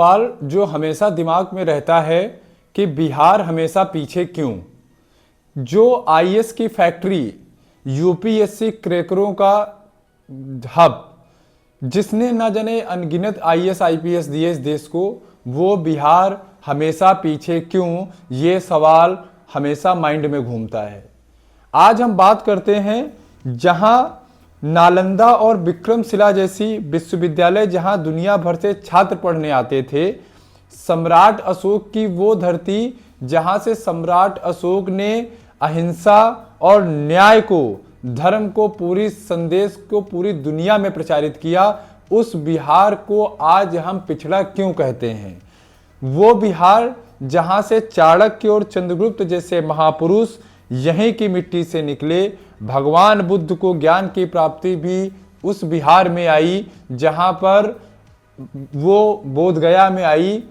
सवाल जो हमेशा दिमाग में रहता है कि बिहार हमेशा पीछे क्यों। जो आईएएस की फैक्ट्री, यूपीएससी क्रैकरों का हब, जिसने ना जाने अनगिनत आईएएस आईपीएस दिए इस देश को, वो बिहार हमेशा पीछे क्यों, ये सवाल हमेशा माइंड में घूमता है। आज हम बात करते हैं जहां नालंदा और विक्रमशिला जैसी विश्वविद्यालय, जहां दुनिया भर से छात्र पढ़ने आते थे, सम्राट अशोक की वो धरती जहां से सम्राट अशोक ने अहिंसा और न्याय को, धर्म को, पूरी संदेश को पूरी दुनिया में प्रचारित किया, उस बिहार को आज हम पिछड़ा क्यों कहते हैं। वो बिहार जहां से चाणक्य और चंद्रगुप्त जैसे महापुरुष यहीं की मिट्टी से निकले, भगवान बुद्ध को ज्ञान की प्राप्ति भी उस बिहार में आई, जहां पर वो बोध गया में आई।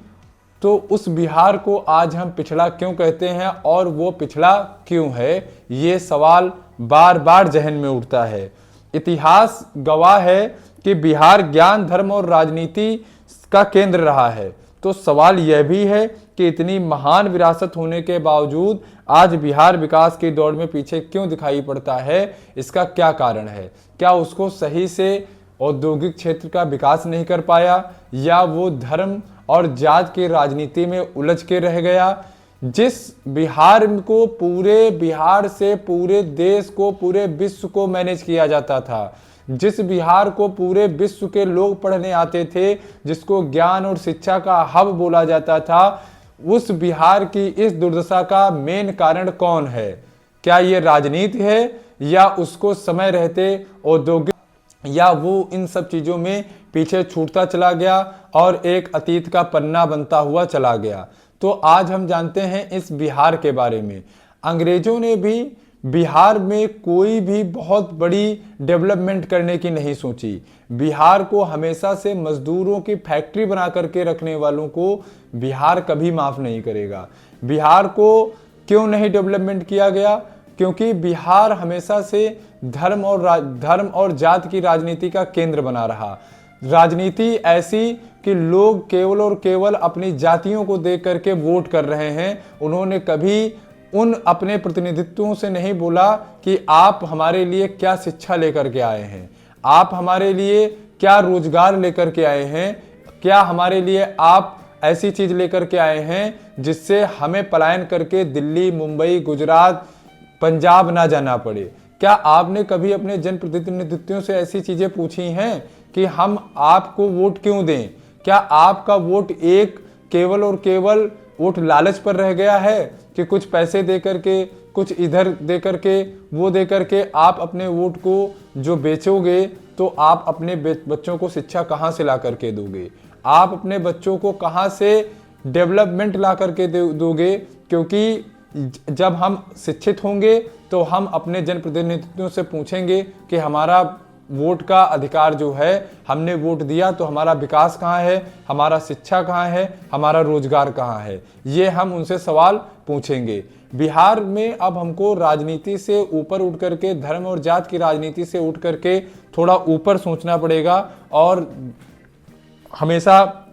तो उस बिहार को आज हम पिछड़ा क्यों कहते हैं और वो पिछड़ा क्यों है, ये सवाल बार बार जहन में उठता है। इतिहास गवाह है कि बिहार ज्ञान, धर्म और राजनीति का केंद्र रहा है। तो सवाल यह भी है कि इतनी महान विरासत होने के बावजूद आज बिहार विकास की दौड़ में पीछे क्यों दिखाई पड़ता है, इसका क्या कारण है। क्या उसको सही से औद्योगिक क्षेत्र का विकास नहीं कर पाया, या वो धर्म और जात की राजनीति में उलझ के रह गया। जिस बिहार को पूरे बिहार से पूरे देश को, पूरे विश्व को मैनेज किया जाता था, जिस बिहार को पूरे विश्व के लोग पढ़ने आते थे, जिसको ज्ञान और शिक्षा का हब बोला जाता था, उस बिहार की इस दुर्दशा का मेन कारण कौन है। क्या ये राजनीति है, या उसको समय रहते औद्योगिक, या वो इन सब चीजों में पीछे छूटता चला गया और एक अतीत का पन्ना बनता हुआ चला गया। तो आज हम जानते हैं इस बिहार के बारे में। अंग्रेजों ने भी बिहार में कोई भी बहुत बड़ी डेवलपमेंट करने की नहीं सोची। बिहार को हमेशा से मजदूरों की फैक्ट्री बना करके रखने वालों को बिहार कभी माफ नहीं करेगा। बिहार को क्यों नहीं डेवलपमेंट किया गया? क्योंकि बिहार हमेशा से धर्म और जात की राजनीति का केंद्र बना रहा। राजनीति ऐसी कि लोग केवल और केवल अपनी जातियों को देख करके वोट कर रहे हैं। उन्होंने कभी उन अपने प्रतिनिधित्वों से नहीं बोला कि आप हमारे लिए क्या शिक्षा लेकर के आए हैं, आप हमारे लिए क्या रोजगार लेकर के आए हैं, क्या हमारे लिए आप ऐसी चीज लेकर के आए हैं जिससे हमें पलायन करके दिल्ली, मुंबई, गुजरात, पंजाब ना जाना पड़े। क्या आपने कभी अपने जनप्रतिनिधित्वों से ऐसी चीजें पूछी हैं कि हम आपको वोट क्यों दें? क्या आपका वोट एक केवल और केवल वोट लालच पर रह गया है कि कुछ पैसे दे करके, कुछ इधर दे करके, वो दे करके आप अपने वोट को जो बेचोगे, तो आप अपने बच्चों को शिक्षा कहाँ से ला करके दोगे? आप अपने बच्चों को कहाँ से डेवलपमेंट ला करके दोगे? क्योंकि जब हम शिक्षित होंगे तो हम अपने जनप्रतिनिधित्वों से पूछेंगे कि हमारा वोट का अधिकार जो है, हमने वोट दिया तो हमारा विकास कहाँ है, हमारा शिक्षा कहाँ है, हमारा रोजगार कहाँ है, ये हम उनसे सवाल पूछेंगे। बिहार में अब हमको राजनीति से ऊपर उठ करके, धर्म और जात की राजनीति से उठ करके थोड़ा ऊपर सोचना पड़ेगा और हमेशा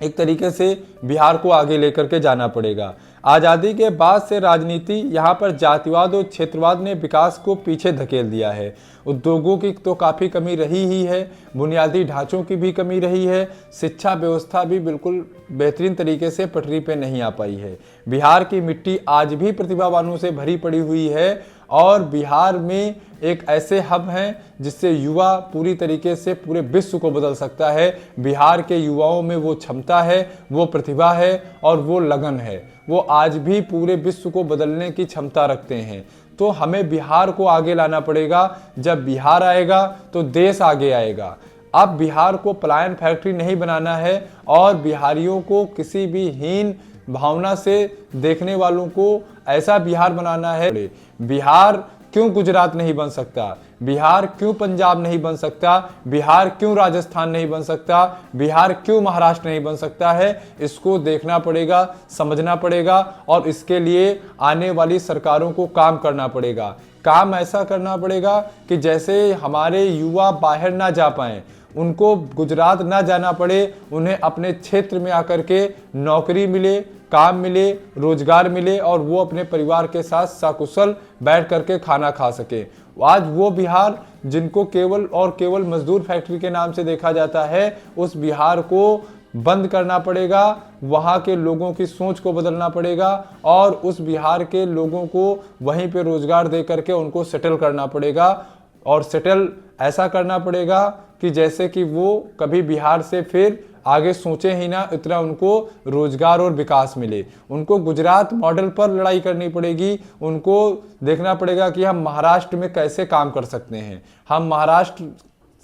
एक तरीके से बिहार को आगे लेकर के जाना पड़ेगा। आज़ादी के बाद से राजनीति यहाँ पर जातिवाद और क्षेत्रवाद ने विकास को पीछे धकेल दिया है। उद्योगों की तो काफ़ी कमी रही ही है, बुनियादी ढांचों की भी कमी रही है, शिक्षा व्यवस्था भी बिल्कुल बेहतरीन तरीके से पटरी पे नहीं आ पाई है। बिहार की मिट्टी आज भी प्रतिभावानों से भरी पड़ी हुई है और बिहार में एक ऐसे हब हैं जिससे युवा पूरी तरीके से पूरे विश्व को बदल सकता है। बिहार के युवाओं में वो क्षमता है, वो प्रतिभा है और वो लगन है। वो आज भी पूरे विश्व को बदलने की क्षमता रखते हैं। तो हमें बिहार को आगे लाना पड़ेगा। जब बिहार आएगा तो देश आगे आएगा। अब बिहार को पलायन फैक्ट्री नहीं बनाना है और बिहारियों को किसी भी हीन भावना से देखने वालों को ऐसा बिहार बनाना है। बिहार क्यों गुजरात नहीं बन सकता? बिहार क्यों पंजाब नहीं बन सकता? बिहार क्यों राजस्थान नहीं बन सकता? बिहार क्यों महाराष्ट्र नहीं बन सकता है? इसको देखना पड़ेगा, समझना पड़ेगा और इसके लिए आने वाली सरकारों को काम करना पड़ेगा। काम ऐसा करना पड़ेगा कि जैसे हमारे युवा बाहर ना जा पाएं, उनको गुजरात ना जाना पड़े, उन्हें अपने क्षेत्र में आकर के नौकरी मिले, काम मिले, रोजगार मिले और वो अपने परिवार के साथ सकुशल बैठ करके खाना खा सके। आज वो बिहार जिनको केवल और केवल मजदूर फैक्ट्री के नाम से देखा जाता है, उस बिहार को बंद करना पड़ेगा, वहाँ के लोगों की सोच को बदलना पड़ेगा और उस बिहार के लोगों को वहीं पे रोजगार दे करके उनको सेटल करना पड़ेगा। और सेटल ऐसा करना पड़ेगा कि जैसे कि वो कभी बिहार से फिर आगे सोचे ही ना, इतना उनको रोजगार और विकास मिले। उनको गुजरात मॉडल पर लड़ाई करनी पड़ेगी, उनको देखना पड़ेगा कि हम महाराष्ट्र में कैसे काम कर सकते हैं, हम महाराष्ट्र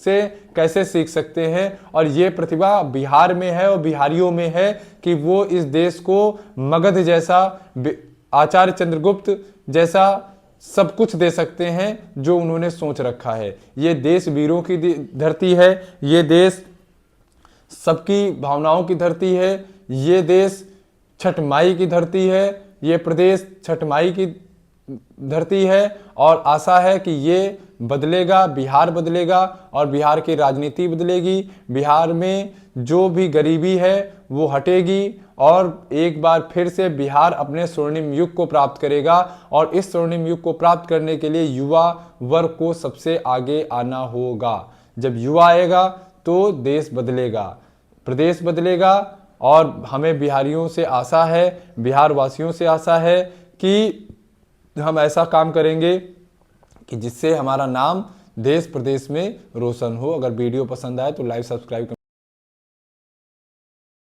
से कैसे सीख सकते हैं। और ये प्रतिभा बिहार में है और बिहारियों में है कि वो इस देश को मगध जैसा, आचार्य चंद्रगुप्त जैसा सब कुछ दे सकते हैं जो उन्होंने सोच रखा है। ये देश वीरों की धरती है, ये देश सबकी भावनाओं की धरती है, ये देश छठ माई की धरती है, ये प्रदेश छठ माई की धरती है। और आशा है कि ये बदलेगा, बिहार बदलेगा और बिहार की राजनीति बदलेगी। बिहार में जो भी गरीबी है वो हटेगी और एक बार फिर से बिहार अपने स्वर्णिम युग को प्राप्त करेगा। और इस स्वर्णिम युग को प्राप्त करने के लिए युवा वर्ग को सबसे आगे आना होगा। जब युवा आएगा तो देश बदलेगा, प्रदेश बदलेगा। और हमें बिहारियों से आशा है, बिहार वासियों से आशा है कि हम ऐसा काम करेंगे कि जिससे हमारा नाम देश प्रदेश में रोशन हो। अगर वीडियो पसंद आए तो लाइक, सब्सक्राइब